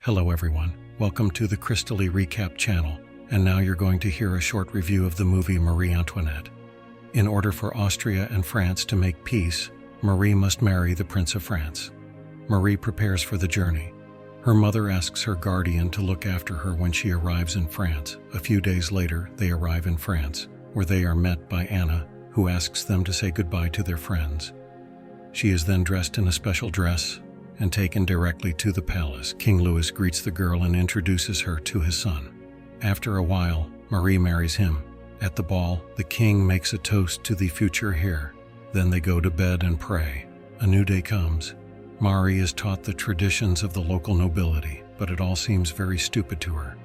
Hello everyone, welcome to the Crystaly Recap channel, and now you're going to hear a short review of the movie Marie Antoinette. In order for Austria and France to make peace, Marie must marry the Prince of France. Marie prepares for the journey. Her mother asks her guardian to look after her when she arrives in France. A few days later, they arrive in France, where they are met by Anna, who asks them to say goodbye to their friends. She is then dressed in a special dress and taken directly to the palace. King Louis greets the girl and introduces her to his son. After a while, Marie marries him. At the ball, the king makes a toast to the future heir. Then they go to bed and pray. A new day comes. Marie is taught the traditions of the local nobility, but it all seems very stupid to her.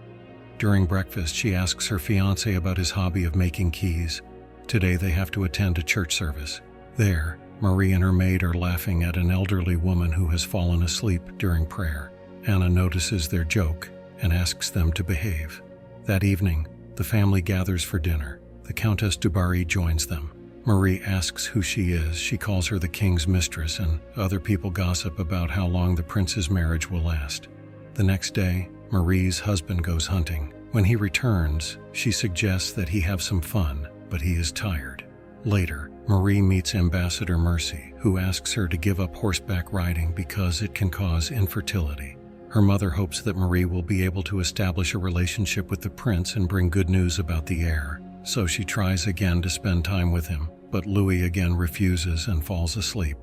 During breakfast, she asks her fiancé about his hobby of making keys. Today they have to attend a church service. There, Marie and her maid are laughing at an elderly woman who has fallen asleep during prayer. Anna notices their joke and asks them to behave. That evening, the family gathers for dinner. The Countess du Barry joins them. Marie asks who she is. She calls her the king's mistress, and other people gossip about how long the prince's marriage will last. The next day, Marie's husband goes hunting. When he returns, she suggests that he have some fun, but he is tired. Later, Marie meets Ambassador Mercy, who asks her to give up horseback riding because it can cause infertility. Her mother hopes that Marie will be able to establish a relationship with the prince and bring good news about the heir, so she tries again to spend time with him, but Louis again refuses and falls asleep.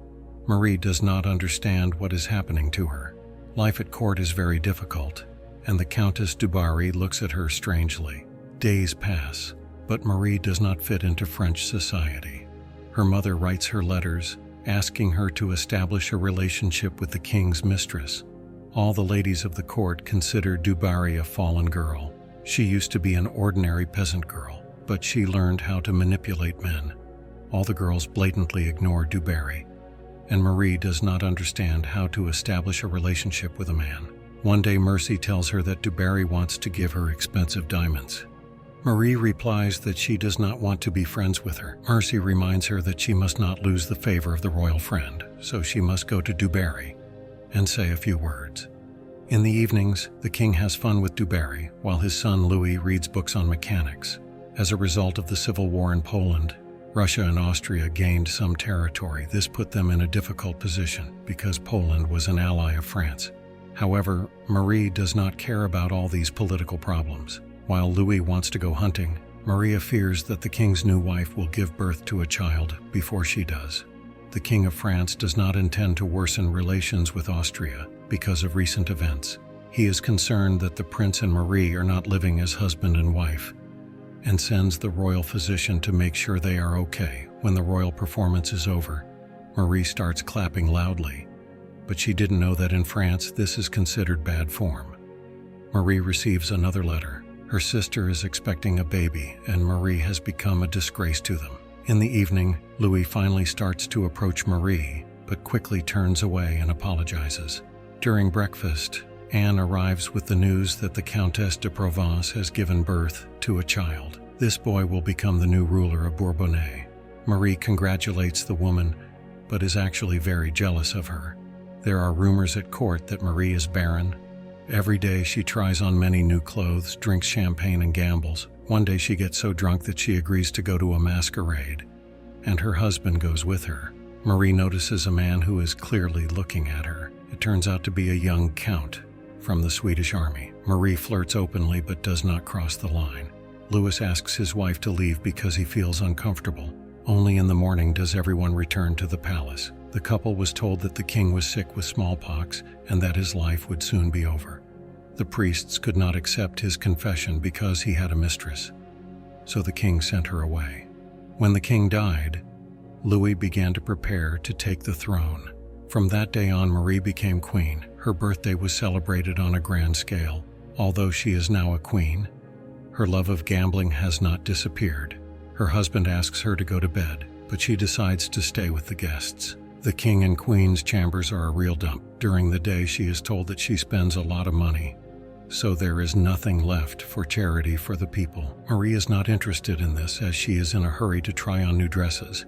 Marie does not understand what is happening to her. Life at court is very difficult, and the Countess du Barry looks at her strangely. Days pass, but Marie does not fit into French society. Her mother writes her letters, asking her to establish a relationship with the king's mistress. All the ladies of the court consider du Barry a fallen girl. She used to be an ordinary peasant girl, but she learned how to manipulate men. All the girls blatantly ignore du Barry, and Marie does not understand how to establish a relationship with a man. One day Mercy tells her that du Barry wants to give her expensive diamonds. Marie replies that she does not want to be friends with her. Mercy reminds her that she must not lose the favor of the royal friend, so she must go to du Barry and say a few words. In the evenings, the king has fun with du Barry, while his son Louis reads books on mechanics. As a result of the civil war in Poland, Russia and Austria gained some territory. This put them in a difficult position because Poland was an ally of France. However, Marie does not care about all these political problems. While Louis wants to go hunting, Maria fears that the king's new wife will give birth to a child before she does. The King of France does not intend to worsen relations with Austria because of recent events. He is concerned that the prince and Marie are not living as husband and wife, and sends the royal physician to make sure they are okay. When the royal performance is over, Marie starts clapping loudly, but she didn't know that in France this is considered bad form. Marie receives another letter. Her sister is expecting a baby, and Marie has become a disgrace to them. In the evening, Louis finally starts to approach Marie, but quickly turns away and apologizes. During breakfast, Anne arrives with the news that the Countess de Provence has given birth to a child. This boy will become the new ruler of Bourbonnais. Marie congratulates the woman, but is actually very jealous of her. There are rumors at court that Marie is barren. Every day she tries on many new clothes, drinks champagne and gambles. One day she gets so drunk that she agrees to go to a masquerade, and her husband goes with her. Marie notices a man who is clearly looking at her. It turns out to be a young count from the Swedish army. Marie flirts openly but does not cross the line. Louis asks his wife to leave because he feels uncomfortable. Only in the morning does everyone return to the palace. The couple was told that the king was sick with smallpox and that his life would soon be over. The priests could not accept his confession because he had a mistress, so the king sent her away. When the king died, Louis began to prepare to take the throne. From that day on, Marie became queen. Her birthday was celebrated on a grand scale. Although she is now a queen, her love of gambling has not disappeared. Her husband asks her to go to bed, but she decides to stay with the guests. The king and queen's chambers are a real dump. During the day, she is told that she spends a lot of money, so there is nothing left for charity for the people. Marie is not interested in this as she is in a hurry to try on new dresses.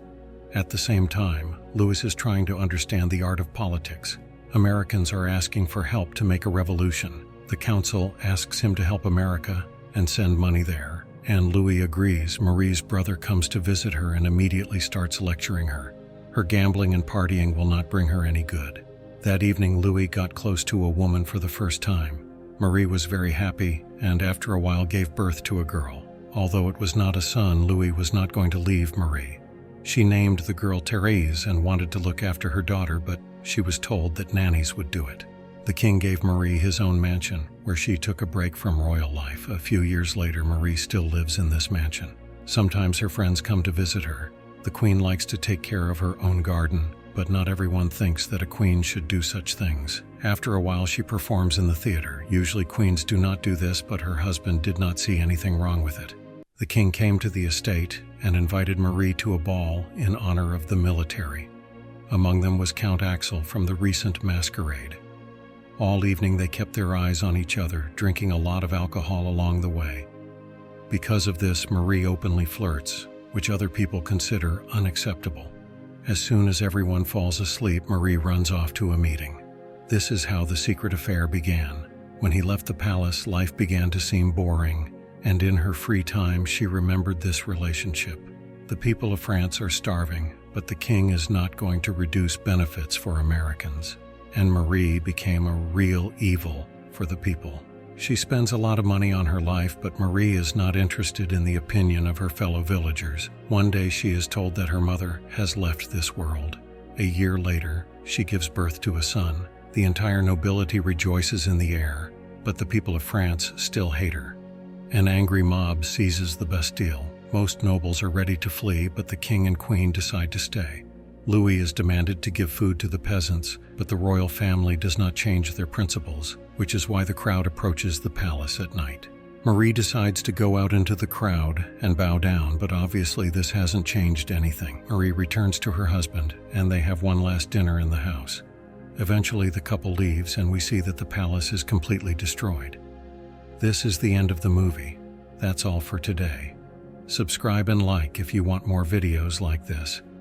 At the same time, Louis is trying to understand the art of politics. Americans are asking for help to make a revolution. The council asks him to help America and send money there, and Louis agrees. Marie's brother comes to visit her and immediately starts lecturing her. Her gambling and partying will not bring her any good. That evening, Louis got close to a woman for the first time. Marie was very happy and after a while gave birth to a girl. Although it was not a son, Louis was not going to leave Marie. She named the girl Thérèse and wanted to look after her daughter, but she was told that nannies would do it. The king gave Marie his own mansion, where she took a break from royal life. A few years later, Marie still lives in this mansion. Sometimes her friends come to visit her. The queen likes to take care of her own garden, but not everyone thinks that a queen should do such things. After a while, she performs in the theater. Usually queens do not do this, but her husband did not see anything wrong with it. The king came to the estate and invited Marie to a ball in honor of the military. Among them was Count Axel from the recent masquerade. All evening they kept their eyes on each other, drinking a lot of alcohol along the way. Because of this, Marie openly flirts, which other people consider unacceptable. As soon as everyone falls asleep, Marie runs off to a meeting. This is how the secret affair began. When he left the palace, life began to seem boring, and in her free time she remembered this relationship. The people of France are starving, but the king is not going to reduce benefits for Americans. And Marie became a real evil for the people. She spends a lot of money on her life, but Marie is not interested in the opinion of her fellow villagers. One day she is told that her mother has left this world. A year later, she gives birth to a son. The entire nobility rejoices in the air, but the people of France still hate her. An angry mob seizes the Bastille. Most nobles are ready to flee, but the king and queen decide to stay. Louis is demanded to give food to the peasants, but the royal family does not change their principles, which is why the crowd approaches the palace at night. Marie decides to go out into the crowd and bow down, but obviously this hasn't changed anything. Marie returns to her husband, and they have one last dinner in the house. Eventually the couple leaves, and we see that the palace is completely destroyed. This is the end of the movie. That's all for today. Subscribe and like if you want more videos like this.